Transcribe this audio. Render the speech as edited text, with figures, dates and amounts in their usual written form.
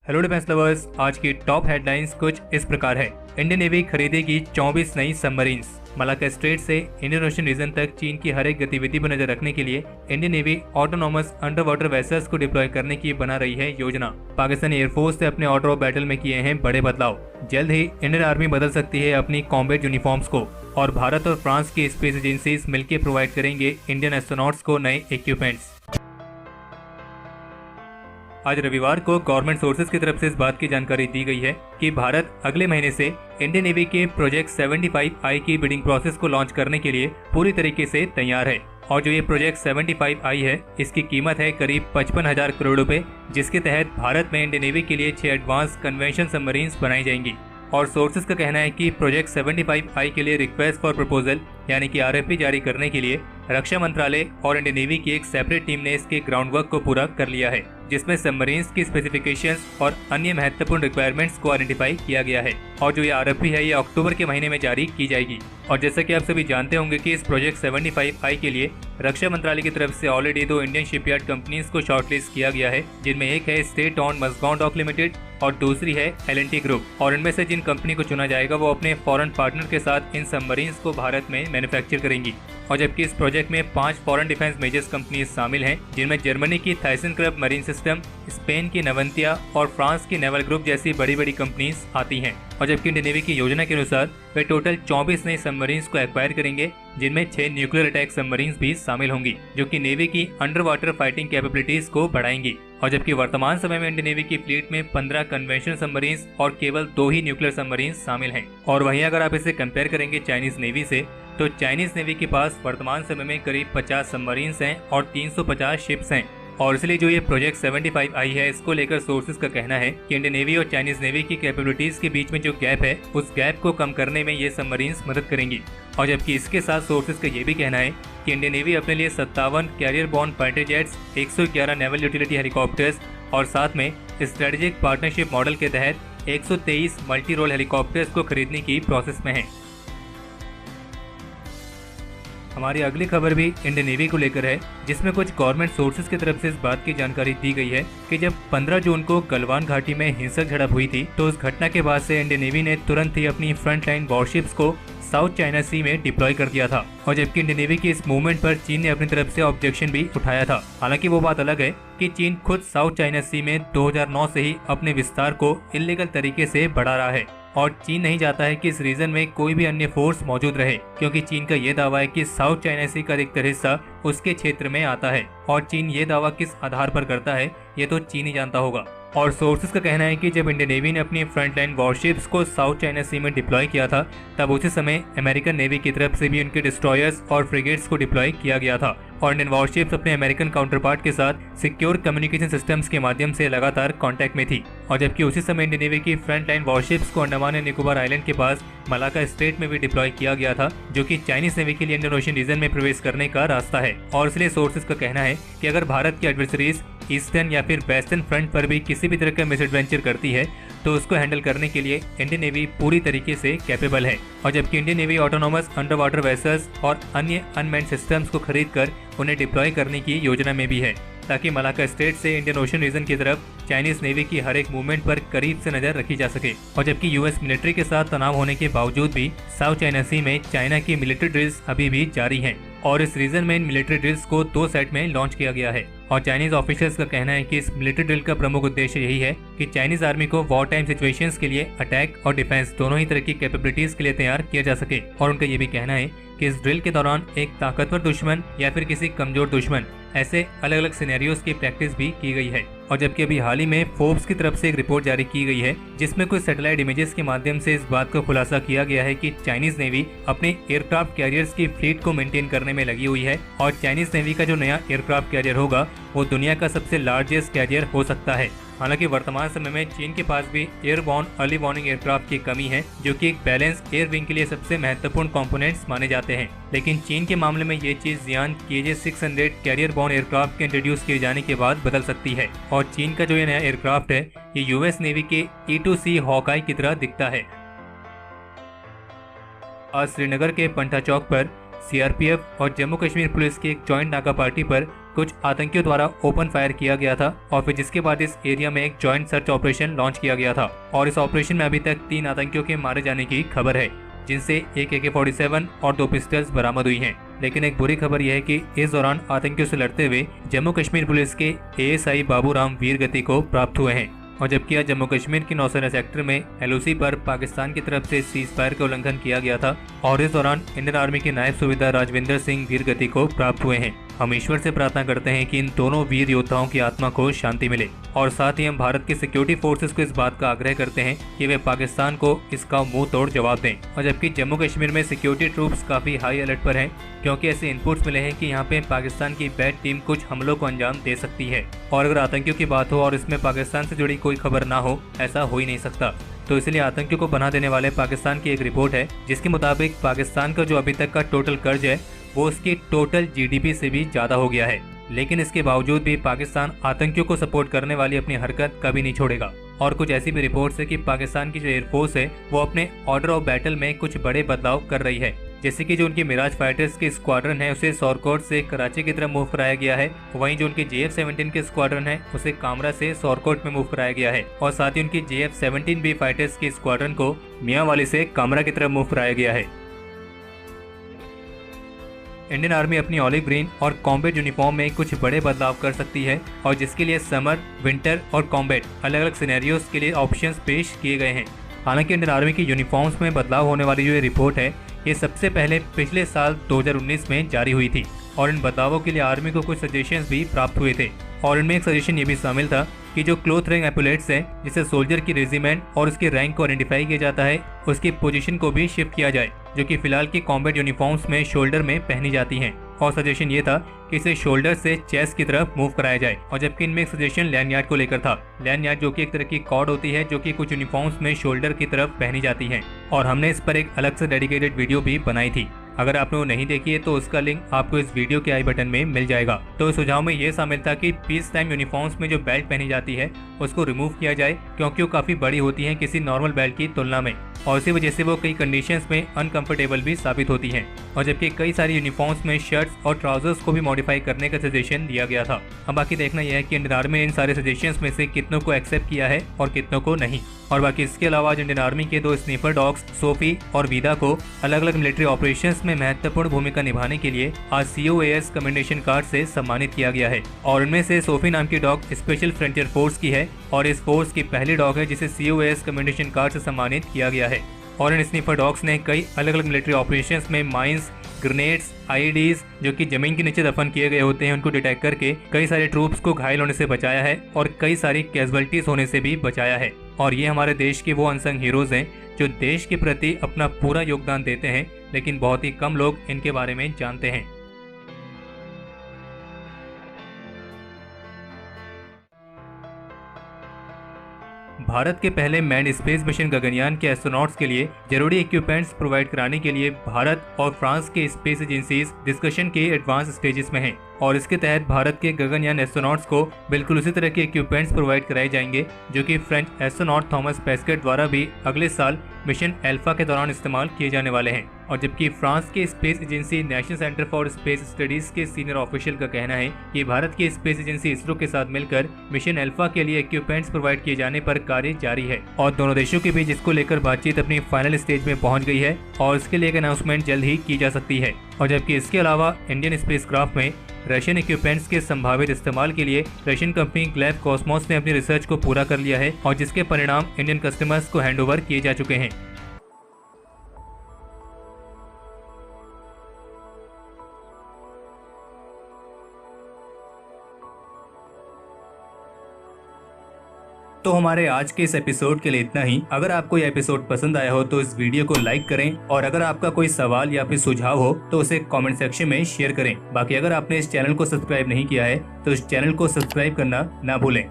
Hello defence lovers, आज की top headlines कुछ इस प्रकार है। इंडियन नेवी खरीदेगी 24 नई सबमरीन्स। मलाक्का स्ट्रेट से इंडियन ओशन रीजन तक चीन की हर एक गतिविधि पर नजर रखने के लिए Indian navy autonomous under water vessels को डिप्लॉय करने की बना रही है योजना। पाकिस्तानी एयरफोर्स ने अपने ऑर्डर ऑफ बैटल में किए हैं बड़े बदलाव। जल्द ही इंडियन आर्मी बदल सकती है अपनी कॉम्बैट यूनिफॉर्म्स को, और भारत और फ्रांस की स्पेस एजेंसीज मिलकर प्रोवाइड करेंगे इंडियन एस्ट्रोनॉट्स को नए इक्विपमेंट्स। आज रविवार को गवर्नमेंट सोर्सेज की तरफ से इस बात की जानकारी दी गई है कि भारत अगले महीने से इंडियन नेवी के प्रोजेक्ट 75I की बिडिंग प्रोसेस को लॉन्च करने के लिए पूरी तरीके से तैयार है। और जो ये प्रोजेक्ट 75I है, इसकी कीमत है करीब 55,000 करोड़ रुपए, जिसके तहत भारत में इंडियन नेवी के लिए 6 एडवांस कन्वेंशन सबमरीन्स बनाई जाएंगी। और सोर्सेज का कहना है कि प्रोजेक्ट 75I के लिए रिक्वेस्ट फॉर प्रपोजल यानी कि RFP जारी करने के लिए रक्षा मंत्रालय और इंडियन नेवी की एक सेपरेट टीम ने इसके ग्राउंड वर्क को पूरा कर लिया है, जिसमें सबमरीन्स की स्पेसिफिकेशंस और अन्य महत्वपूर्ण रिक्वायरमेंट्स को आइडेंटिफाई किया गया है। और जो ये RFP है, ये अक्टूबर के महीने में जारी की जाएगी। और जैसा कि आप सभी जानते होंगे कि इस प्रोजेक्ट 75I के लिए रक्षा मंत्रालय की तरफ से ऑलरेडी 2 इंडियन शिपयार्ड कंपनीज को शॉर्टलिस्ट किया गया है, जिनमें एक है स्टेट ऑन मस्गांव डॉक लिमिटेड और दूसरी है L&T ग्रुप। और इनमें से जिन कंपनी को चुना जाएगा वो अपने फॉरेन पार्टनर के साथ इन सबमरीन्स को भारत में मैन्युफैक्चर करेंगी। और जबकि इस प्रोजेक्ट में 5 फॉरेन डिफेंस मेजर्स कंपनीज शामिल हैं, जिनमें जर्मनी की थाइसेनक्राफ्ट मरीन सिस्टम, स्पेन की नवंतिया और फ्रांस की नेवल ग्रुप जैसी बड़ी बड़ी कंपनीज आती हैं। और जबकि इंडियन नेवी की योजना के अनुसार वे टोटल 24 नई सबमरीन्स को एक्वायर करेंगे, जिनमें 6 न्यूक्लियर अटैक सबमरीन्स भी शामिल होंगी, जो कि नेवी की अंडर वाटर फाइटिंग कैपेबिलिटीज को बढ़ाएंगी। और जबकि वर्तमान समय में इंडियन नेवी की फ्लीट में 15 कन्वेंशनल सबमरीन्स और केवल 2 ही न्यूक्लियर सबमरीन्स शामिल हैं। और वहीं अगर आप इसे कंपेयर करेंगे चाइनीज नेवी से, तो चाइनीज नेवी के पास वर्तमान समय में करीब 50 सबमरीन्स हैं और 350 शिप्स हैं। और इसलिए जो ये प्रोजेक्ट 75I है, इसको लेकर सोर्सेज का कहना है कि इंडियन नेवी और चाइनीज नेवी की कैपेबिलिटीज के बीच में जो गैप है, उस गैप को कम करने में ये सबमरीन्स मदद करेंगी। और जबकि इसके साथ सोर्सेज का ये भी कहना है कि इंडियन नेवी अपने लिए 57 carrier borne fighter jets, 111 naval utility helicopters और साथ में स्ट्रेटेजिक पार्टनरशिप मॉडल के तहत 123 मल्टी रोल हेलीकॉप्टर्स को खरीदने की प्रोसेस में है। हमारी अगली खबर भी इंडियन नेवी को लेकर है, जिसमें कुछ गवर्नमेंट सोर्सेज की तरफ से इस बात की जानकारी दी गई है कि जब 15 जून को गलवान घाटी में हिंसक झड़प हुई थी, तो उस घटना के बाद से इंडियन नेवी ने तुरंत ही अपनी फ्रंट लाइन वॉरशिप्स को साउथ चाइना सी में डिप्लॉय कर दिया था। और जबकि इंडियन नेवी की इस मूवमेंट पर चीन ने अपनी तरफ से ऑब्जेक्शन भी उठाया था। हालांकि वो बात अलग है कि चीन खुद साउथ चाइना सी में 2009 से ही अपने विस्तार को इलीगल तरीके से बढ़ा रहा है, और चीन नहीं चाहता है कि इस रीजन में कोई भी अन्य फोर्स मौजूद रहे, क्योंकि चीन का ये दावा है कि साउथ चाइना सी का अधिकतर हिस्सा उसके क्षेत्र में आता है। और चीन ये दावा किस आधार पर करता है, ये तो चीन ही जानता होगा। और सोर्सेज का कहना है कि जब इंडियन नेवी ने अपनी फ्रंटलाइन वॉरशिप्स को साउथ चाइना सी में डिप्लॉय किया था, तब उसी समय अमेरिकन नेवी की तरफ से भी उनके डिस्ट्रॉयर्स और फ्रिगेट्स को डिप्लॉय किया गया था। और इंडियन वॉरशिप्स अपने अमेरिकन काउंटरपार्ट के साथ सिक्योर कम्युनिकेशन सिस्टम्स के माध्यम से लगातार कांटेक्ट में थी। और जबकि उसी समय इंडियन नेवी की फ्रंटलाइन वॉरशिप्स को अंडमान एंड निकोबार आइलैंड के पास मलाक्का स्ट्रेट में भी डिप्लॉय किया गया था, जो कि चाइनीज नेवी के लिए इंडियन ओशन रीजन में प्रवेश करने का रास्ता है। और इसलिए सोर्सेज का कहना है कि अगर भारत की एडवर्सरीज ईस्टर्न या फिर वेस्टर्न फ्रंट पर भी किसी भी तरह का मिसएडवेंचर करती है, तो उसको हैंडल करने के लिए इंडियन नेवी पूरी तरीके से कैपेबल है। और जबकि Indian navy autonomous under water vessels और अन्य अनमैन्ड सिस्टम्स को खरीदकर उन्हें डिप्लॉय करने की योजना में भी है, ताकि मलाक्का स्ट्रेट से इंडियन ओशन रीजन की तरफ चाइनीज नेवी की हर एक मूवमेंट पर करीब से नजर रखी जा सके। और जबकि यूएस मिलिट्री के साथ तनाव होने के बावजूद भी साउथ चाइना सी में चाइना की मिलिट्री ड्रिल्स अभी भी जारी हैं, और इस रीजन में इन मिलिट्री ड्रिल्स को 2 सेट में लॉन्च किया गया है। और चाइनीज ऑफिशियल्स का कहना है कि इस मिलिट्री ड्रिल का प्रमुख उद्देश्य यही है कि चाइनीज आर्मी को वॉर टाइम सिचुएशंस के लिए अटैक और डिफेंस दोनों ही तरह की कैपेबिलिटीज के लिए तैयार किया जा सके। और उनका ये भी कहना है कि इस ड्रिल के दौरान एक ताकतवर दुश्मन या फिर किसी कमजोर दुश्मन, ऐसे अलग अलग सिनेरियोज की प्रैक्टिस भी की गई है। और जबकि अभी हाल ही में फोर्ब्स की तरफ से एक रिपोर्ट जारी की गई है, जिसमें कुछ सैटेलाइट इमेजेस के माध्यम से इस बात का खुलासा किया गया है कि चाइनीज नेवी अपने एयरक्राफ्ट कैरियर्स की फ्लीट को मेंटेन करने में लगी हुई है। और चाइनीज नेवी का जो नया एयरक्राफ्ट कैरियर होगा, वो दुनिया का सबसे लार्जेस्ट कैरियर हो सकता है। हालांकि वर्तमान समय में चीन के पास भी एयरबॉर्न अर्ली वार्निंग एयरक्राफ्ट की कमी है, जो कि एक बैलेंस एयर विंग के लिए सबसे महत्वपूर्ण कंपोनेंट्स माने जाते हैं। लेकिन चीन के मामले में ये चीज जियान KJ-600 कैरियर बॉर्न एयरक्राफ्ट के इंट्रोड्यूस किए जाने के बाद बदल सकती है। और चीन का जो ये नया एयरक्राफ्ट है, ये यूएस नेवी के E-2C हॉकाई की तरह दिखता है। आज श्रीनगर के पंटा चौक पर सीआरपीएफ और जम्मू कश्मीर पुलिस की एक जॉइंट नाका पार्टी पर कुछ आतंकियों द्वारा ओपन फायर किया गया था और फिर जिसके बाद इस एरिया में एक जॉइंट सर्च ऑपरेशन लॉन्च किया गया था और इस ऑपरेशन में अभी तक 3 आतंकियों के मारे जाने की खबर है, जिनसे एक AK-47 और 2 पिस्टल्स बरामद हुई हैं। लेकिन एक बुरी खबर यह है कि इस दौरान आतंकियों से लड़ते हुए जम्मू कश्मीर पुलिस के ASI बाबूराम वीरगति को प्राप्त हुए हैं। और जबकि आज जम्मू कश्मीर के नौसेना सेक्टर में LOC पर पाकिस्तान की तरफ से सीज फायर का उल्लंघन किया गया था और इस दौरान इंडियन आर्मी के नायब सूबेदार राजविंदर सिंह वीरगति को प्राप्त हुए हैं। हम ईश्वर से प्रार्थना करते हैं कि इन दोनों वीर योद्धाओं की आत्मा को शांति मिले और साथ ही हम भारत की सिक्योरिटी फोर्सेस को इस बात का आग्रह करते हैं कि वे पाकिस्तान को इसका मुंह तोड़ जवाब दें। और जबकि जम्मू कश्मीर में सिक्योरिटी ट्रूप्स काफी हाई अलर्ट पर हैं, क्योंकि ऐसे इनपुट्स मिले हैं कि यहाँ पे पाकिस्तान की बैट टीम कुछ हमलों को अंजाम दे सकती है। और अगर आतंकियों की बात हो और इसमें पाकिस्तान से जुड़ी कोई खबर ना हो, ऐसा हो ही नहीं सकता। तो इसलिए आतंकियों को बना देने वाले पाकिस्तान की एक रिपोर्ट है जिसके मुताबिक पाकिस्तान का जो अभी तक का टोटल कर्ज है वो उसकी टोटल GDP से भी ज्यादा हो गया है। लेकिन इसके बावजूद भी पाकिस्तान आतंकियों को सपोर्ट करने वाली अपनी हरकत कभी नहीं छोड़ेगा। और कुछ ऐसी भी रिपोर्ट्स है कि पाकिस्तान की जो एयरफोर्स है वो अपने ऑर्डर ऑफ बैटल में कुछ बड़े बदलाव कर रही है, जैसे कि जो उनकी मिराज फाइटर्स के स्क्वाड्रन है उसे सौरकोट से कराची की तरफ मूव कराया गया है। वहीं जो उनके JF-17 के स्क्वाड्रन है उसे कामरा से सौरकोट में मूव कराया गया है और साथ ही उनकी JF-17B फाइटर्स के स्क्वाड्रन को मियांवाली से कामरा की तरफ मूव कराया गया है। इंडियन आर्मी अपनी ऑलिव ग्रीन और कॉम्बैट यूनिफॉर्म में कुछ बड़े बदलाव कर सकती है और जिसके लिए समर, विंटर और कॉम्बैट अलग अलग सिनेरियोज के लिए ऑप्शंस पेश किए गए हैं। हालांकि इंडियन आर्मी की यूनिफॉर्म्स में बदलाव होने वाली जो ये रिपोर्ट है ये सबसे पहले पिछले साल 2019 में जारी हुई थी और इन बदलावों के लिए आर्मी को कुछ सजेशंस भी प्राप्त हुए थे और इनमें एक सजेशन ये भी शामिल था कि जो क्लोथ रैंक एपुलेट्स है जिसे सोल्जर की रेजिमेंट और उसके रैंक को आइडेंटिफाई किया जाता है उसकी पोजीशन को भी शिफ्ट किया जाए, जो कि फिलहाल की कॉम्बैट यूनिफॉर्म्स में शोल्डर में पहनी जाती हैं। और सजेशन ये था कि इसे शोल्डर से चेस्ट की तरफ मूव कराया जाए। और जबकि इनमें एक सजेशन लैंडयार्ड को लेकर था। लैंडयार्ड जो कि एक तरह की कॉर्ड होती है जो कि कुछ यूनिफॉर्म्स में शोल्डर की तरफ पहनी जाती है और हमने इस पर एक अलग से डेडिकेटेड वीडियो भी बनाई थी। अगर आपने वो नहीं देखी है तो उसका लिंक आपको इस वीडियो के आई बटन में मिल जाएगा। तो इस सुझाव में ये शामिल था कि पीस टाइम यूनिफॉर्म्स में जो बेल्ट पहनी जाती है उसको रिमूव किया जाए, क्योंकि वो काफी बड़ी होती है किसी नॉर्मल बेल्ट की तुलना में और इसी वजह से वो कई कंडीशंस में अनकंफर्टेबल भी साबित होती हैं। और जबकि कई सारी यूनिफॉर्म्स में शर्ट्स और ट्राउजर्स को भी मॉडिफाई करने का सजेशन दिया गया था। अब बाकी देखना यह है कि इंडियन आर्मी ने इन सारे सजेशंस में से कितनों को एक्सेप्ट किया है और कितनों को नहीं। और बाकी इसके अलावा इंडियन आर्मी के 2 स्नीपर डॉग्स सोफी और वीदा को अलग अलग मिलिट्री ऑपरेशंस में महत्वपूर्ण भूमिका निभाने के लिए आज COAS कमेंडेशन कार्ड से सम्मानित किया गया है। और इनमें से सोफी नाम की डॉग स्पेशल फ्रंटियर फोर्स की है और इस फोर्स की पहली डॉग है जिसे COAS कमेंडेशन कार्ड से सम्मानित किया गया है। और इन स्नीपर डॉग्स ने कई अलग अलग मिलिट्री ऑपरेशंस में माइंस, ग्रेनेड्स, IEDs जो कि जमीन के नीचे दफन किए गए होते हैं उनको डिटेक्ट करके कई सारे ट्रूप्स को घायल होने से बचाया है और कई सारी कैजुअलिटीज होने से भी बचाया है। और ये हमारे देश के वो अनसंग हीरोज हैं जो देश के प्रति अपना पूरा योगदान देते हैं, लेकिन बहुत ही कम लोग इनके बारे में जानते हैं। भारत के पहले मैन्ड स्पेस मिशन गगनयान के एस्ट्रोनॉट्स के लिए जरूरी इक्विपमेंट्स प्रोवाइड कराने के लिए भारत और फ्रांस के स्पेस एजेंसीज डिस्कशन के एडवांस स्टेजेस में हैं और इसके तहत भारत के गगनयान एस्ट्रोनॉट्स को बिल्कुल उसी तरह के इक्विपमेंट्स प्रोवाइड कराए जाएंगे जो कि फ्रेंच एस्ट्रोनॉट थॉमस पेस्केट द्वारा भी अगले साल मिशन अल्फा के दौरान इस्तेमाल किए जाने वाले हैं। और जबकि फ्रांस के space agency national centre for space studies के सीनियर ऑफिशियल का कहना है कि भारत की स्पेस एजेंसी इसरो के साथ मिलकर मिशन अल्फा के लिए इक्विपमेंट्स प्रोवाइड किए जाने पर कार्य जारी है और दोनों देशों के बीच इसको लेकर बातचीत अपनी फाइनल स्टेज में पहुंच गई है और इसके लिए एक अनाउंसमेंट जल्द ही की जा सकती है। और जबकि इसके अलावा इंडियन स्पेसक्राफ्ट में रशियन इक्विपमेंट्स के संभावित इस्तेमाल के लिए रशियन कंपनी ग्लेब कॉस्मोस ने अपनी रिसर्च को पूरा कर लिया है और जिसके परिणाम इंडियन कस्टमर्स को हैंडओवर किए जा चुके हैं। तो हमारे आज के इस एपिसोड के लिए इतना ही। अगर आपको यह एपिसोड पसंद आया हो तो इस वीडियो को लाइक करें और अगर आपका कोई सवाल या फिर सुझाव हो तो उसे कमेंट सेक्शन में शेयर करें। बाकी अगर आपने इस चैनल को सब्सक्राइब नहीं किया है तो इस चैनल को सब्सक्राइब करना ना भूलें।